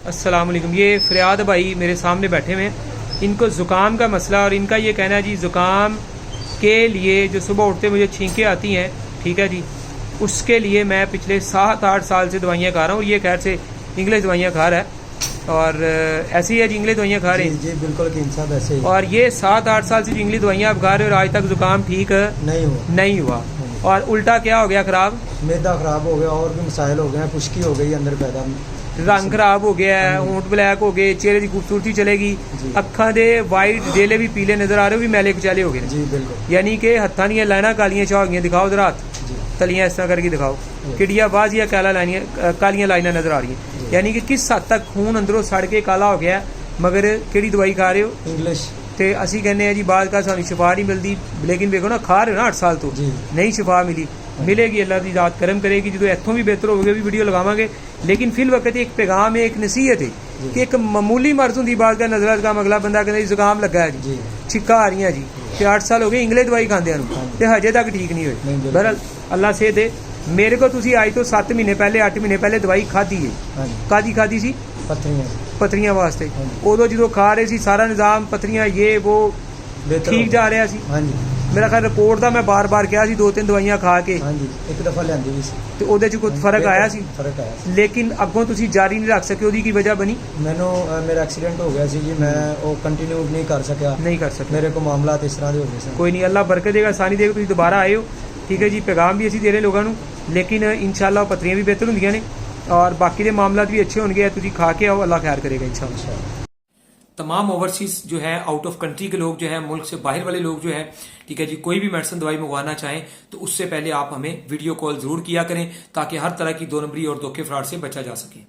अस्सलाम वालेकुम। ये फ़रियाद भाई मेरे सामने बैठे हुए हैं। इनको ज़ुकाम का मसला और इनका ये कहना है जी ज़ुकाम के लिए जो सुबह उठते मुझे छींकें आती हैं, ठीक है जी, उसके लिए मैं पिछले 7-8 साल से दवाइयाँ खा रहा हूँ। ये खैर से इंग्लिश दवाइयाँ खा रहा है और ऐसी है जी, इंग्लिश दवाइयाँ खा रहे हैं जी बिल्कुल कीम साहब ऐसे ही। और ये 7-8 साल से जो इंग्लिश दवाइयाँ आप खा रहे हो और आज तक ज़ुकाम ठीक नहीं हुआ और उल्टा क्या हो गया ख़राब? मैदा खराब हो गया और भी मसाइल हो गए हैं, खुश्की हो गई अंदर पैदा, रंग खराब हो गया है, होंठ ब्लैक हो गए, चेहरे की खूबसूरती चलेगी, अखा दे वाइट डेले भी पीले नजर आ रहे हो, भी मैले कुचैले हो गए जी बिल्कुल। यानी कि हत्था दियां लाइना कालियां छा गई। दिखाओ जरा हाथ, तलियां इस तरह करके दिखाओ, किडिया बाज या कालियां लाइना नजर आ रही है, यानी कि किस हद तक खून अंदरों सड़ के काला हो गया है। मगर केड़ी दवाई खा रहे हो? इंग्लिश। तो असी कहने जी बाद का सानू शिफा नहीं मिलती, लेकिन देखो ना खा रहे हो ना 8 साल तो नहीं शिफा मिली, मिलेगी, अल्लाह की ज़ात करम करेगी। जो इतों भी बेहतर होगी भी वीडियो लगावांगे, लेकिन फिल वक्त एक पैगाम है, एक नसीहत है कि एक मामूली मर्ज होंगी बाद का नजर काम, अगला बंदा कहता जुकाम लगा है जी, छिक्का आ रही जी, तो 8 साल हो गए इंग्लिश दवाई खाते तो हजे तक ठीक नहीं हुई। बहरहाल अल्लाह से दे। मेरे को तुसी आज तो 7 महीने पहले 8 महीने पहले दवाई खाधी है, खाधी सी पत्थरियां वास्ते। उदो जो खा रहे सी सारा निजाम पत्थरियां ये वो ठीक जा रहा सी। मेरा ख्याल रिपोर्ट का मैं बार बार कहा 2-3 दवाइयां खा के एक दफा लियांदी सी तो ਉਹਦੇ ਚ कुछ फर्क आया सी, लेकिन अगों तुसी जारी नहीं रख सके। ਉਹਦੀ की वजह बनी? मैनू मेरा एक्सीडेंट हो गया सी जी, मैं वो कंटिन्यू नहीं कर सका मेरे को मामला इस तरह के हो गए। कोई नहीं, अल्लाह बरकत देगा, आसानी देगा, तुम दोबारा आए हो, ठीक है जी। पैगाम भी असी दे रहे लोगों को, लेकिन इंशाअल्लाह पत्थरियां भी बेहतर होंगे ने और बाकी के मामला भी अच्छे होंगे। तुम खा के आओ, अल्लाह खैर करेगा इंशाअल्लाह। तमाम ओवरसीज जो है आउट ऑफ कंट्री के लोग जो है, मुल्क से बाहर वाले लोग जो है, ठीक है जी, कोई भी मेडिसिन दवाई मंगवाना चाहें तो उससे पहले आप हमें वीडियो कॉल जरूर किया करें ताकि हर तरह की 2 नंबरी और धोखे फ्रॉड से बचा जा सके।